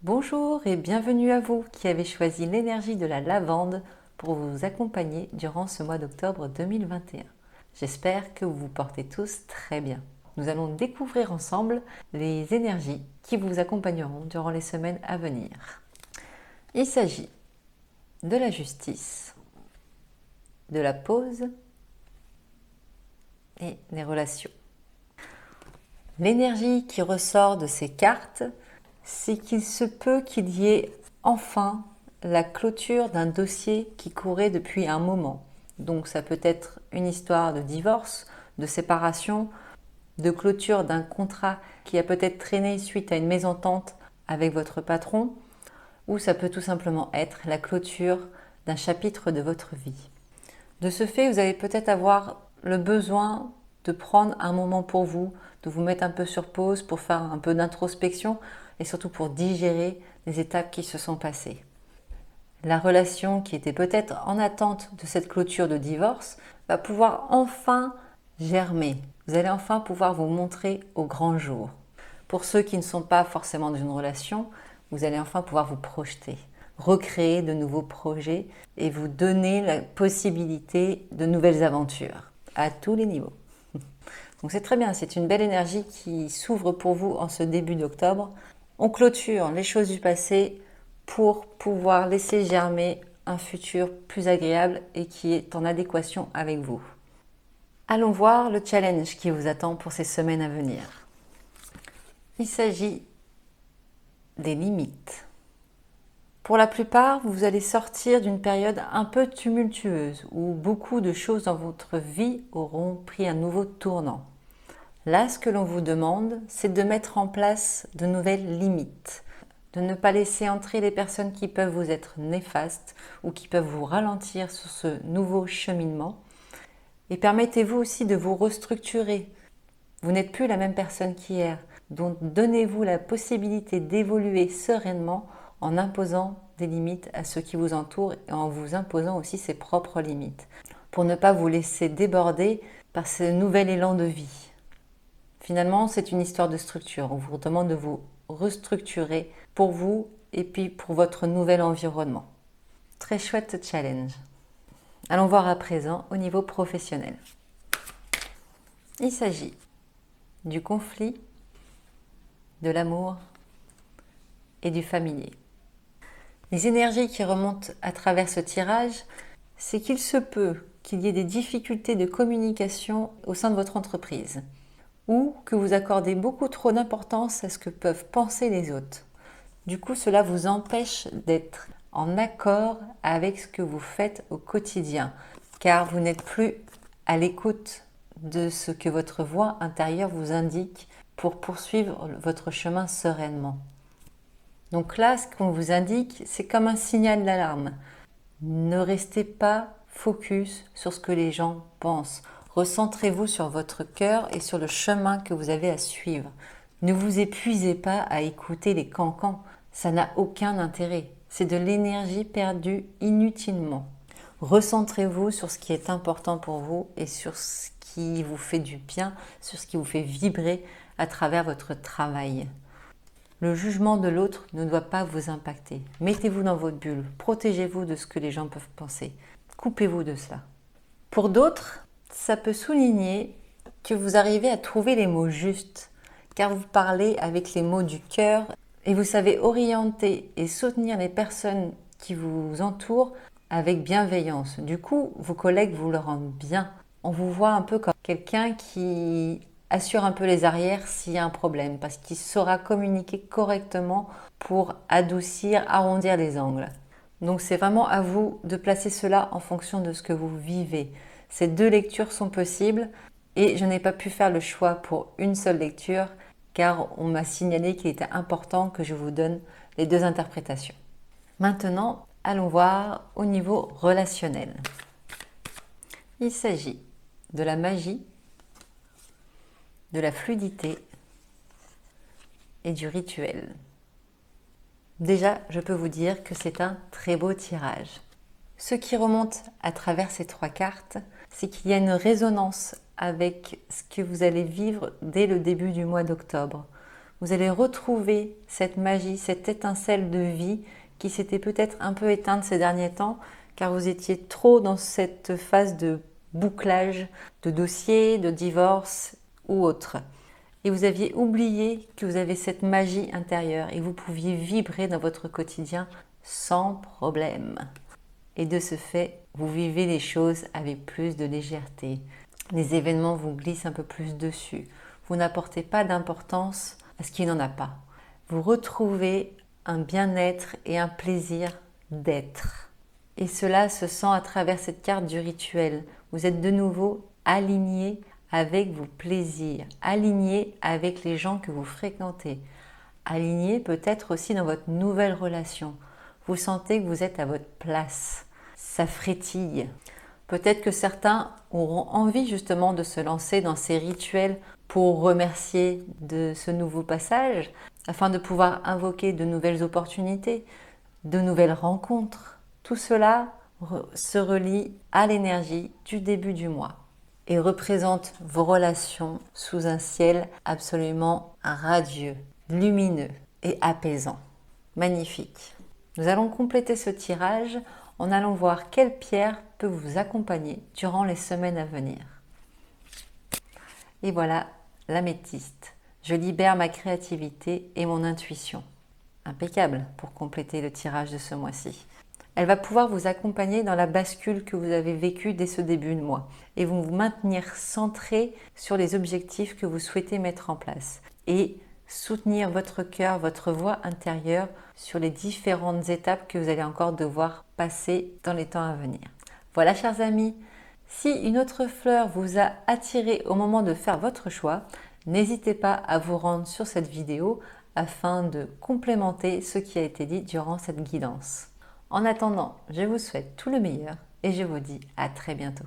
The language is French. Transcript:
Bonjour et bienvenue à vous qui avez choisi l'énergie de la lavande pour vous accompagner durant ce mois d'octobre 2021. J'espère que vous vous portez tous très bien. Nous allons découvrir ensemble les énergies qui vous accompagneront durant les semaines à venir. Il s'agit de la justice, de la pause et des relations. L'énergie qui ressort de ces cartes, c'est qu'il se peut qu'il y ait enfin la clôture d'un dossier qui courait depuis un moment. Donc ça peut être une histoire de divorce, de séparation, de clôture d'un contrat qui a peut-être traîné suite à une mésentente avec votre patron, ou ça peut tout simplement être la clôture d'un chapitre de votre vie. De ce fait, vous allez peut-être avoir le besoin de prendre un moment pour vous, de vous mettre un peu sur pause pour faire un peu d'introspection et surtout pour digérer les étapes qui se sont passées. La relation qui était peut-être en attente de cette clôture de divorce va pouvoir enfin germer. Vous allez enfin pouvoir vous montrer au grand jour. Pour ceux qui ne sont pas forcément dans une relation, vous allez enfin pouvoir vous projeter, recréer de nouveaux projets et vous donner la possibilité de nouvelles aventures à tous les niveaux. Donc c'est très bien, c'est une belle énergie qui s'ouvre pour vous en ce début d'octobre. On clôture les choses du passé pour pouvoir laisser germer un futur plus agréable et qui est en adéquation avec vous. Allons voir le challenge qui vous attend pour ces semaines à venir. Il s'agit des limites. Pour la plupart, vous allez sortir d'une période un peu tumultueuse où beaucoup de choses dans votre vie auront pris un nouveau tournant. Là, ce que l'on vous demande, c'est de mettre en place de nouvelles limites, de ne pas laisser entrer les personnes qui peuvent vous être néfastes ou qui peuvent vous ralentir sur ce nouveau cheminement. Et permettez-vous aussi de vous restructurer. Vous n'êtes plus la même personne qu'hier, donc donnez-vous la possibilité d'évoluer sereinement en imposant des limites à ceux qui vous entourent et en vous imposant aussi ses propres limites, pour ne pas vous laisser déborder par ce nouvel élan de vie. Finalement, c'est une histoire de structure. On vous demande de vous restructurer pour vous et puis pour votre nouvel environnement. Très chouette challenge. Allons voir à présent au niveau professionnel. Il s'agit du conflit, de l'amour et du familier. Les énergies qui remontent à travers ce tirage, c'est qu'il se peut qu'il y ait des difficultés de communication au sein de votre entreprise ou que vous accordez beaucoup trop d'importance à ce que peuvent penser les autres. Du coup, cela vous empêche d'être en accord avec ce que vous faites au quotidien, car vous n'êtes plus à l'écoute de ce que votre voix intérieure vous indique pour poursuivre votre chemin sereinement. Donc là, ce qu'on vous indique, c'est comme un signal d'alarme. Ne restez pas focus sur ce que les gens pensent. Recentrez-vous sur votre cœur et sur le chemin que vous avez à suivre. Ne vous épuisez pas à écouter les cancans. Ça n'a aucun intérêt. C'est de l'énergie perdue inutilement. Recentrez-vous sur ce qui est important pour vous et sur ce qui vous fait du bien, sur ce qui vous fait vibrer à travers votre travail. Le jugement de l'autre ne doit pas vous impacter. Mettez-vous dans votre bulle. Protégez-vous de ce que les gens peuvent penser. Coupez-vous de cela. Pour d'autres, ça peut souligner que vous arrivez à trouver les mots justes, car vous parlez avec les mots du cœur et vous savez orienter et soutenir les personnes qui vous entourent avec bienveillance. Du coup, vos collègues vous le rendent bien. On vous voit un peu comme quelqu'un qui assure un peu les arrières s'il y a un problème, parce qu'il saura communiquer correctement pour adoucir, arrondir les angles. Donc c'est vraiment à vous de placer cela en fonction de ce que vous vivez. Ces deux lectures sont possibles et je n'ai pas pu faire le choix pour une seule lecture car on m'a signalé qu'il était important que je vous donne les deux interprétations. Maintenant, allons voir au niveau relationnel. Il s'agit de la magie, de la fluidité et du rituel. Déjà, je peux vous dire que c'est un très beau tirage. Ce qui remonte à travers ces trois cartes, c'est qu'il y a une résonance avec ce que vous allez vivre dès le début du mois d'octobre. Vous allez retrouver cette magie, cette étincelle de vie qui s'était peut-être un peu éteinte ces derniers temps, car vous étiez trop dans cette phase de bouclage de dossiers, de divorce ou autre. Et vous aviez oublié que vous avez cette magie intérieure et vous pouviez vibrer dans votre quotidien sans problème. Et de ce fait, vous vivez les choses avec plus de légèreté. Les événements vous glissent un peu plus dessus. Vous n'apportez pas d'importance à ce qui n'en a pas. Vous retrouvez un bien-être et un plaisir d'être. Et cela se sent à travers cette carte du rituel. Vous êtes de nouveau aligné avec vos plaisirs, aligné avec les gens que vous fréquentez, aligné peut-être aussi dans votre nouvelle relation. Vous sentez que vous êtes à votre place. Ça frétille. Peut-être que certains auront envie justement de se lancer dans ces rituels pour remercier de ce nouveau passage, afin de pouvoir invoquer de nouvelles opportunités, de nouvelles rencontres. Tout cela se relie à l'énergie du début du mois et représente vos relations sous un ciel absolument radieux, lumineux et apaisant. Magnifique. Nous allons compléter ce tirage en allant voir quelle pierre peut vous accompagner durant les semaines à venir. Et voilà, l'améthyste. Je libère ma créativité et mon intuition. Impeccable pour compléter le tirage de ce mois-ci. Elle va pouvoir vous accompagner dans la bascule que vous avez vécue dès ce début de mois et vous maintenir centré sur les objectifs que vous souhaitez mettre en place et soutenir votre cœur, votre voix intérieure sur les différentes étapes que vous allez encore devoir passer dans les temps à venir. Voilà, chers amis, si une autre fleur vous a attiré au moment de faire votre choix, n'hésitez pas à vous rendre sur cette vidéo afin de complémenter ce qui a été dit durant cette guidance. En attendant, je vous souhaite tout le meilleur et je vous dis à très bientôt.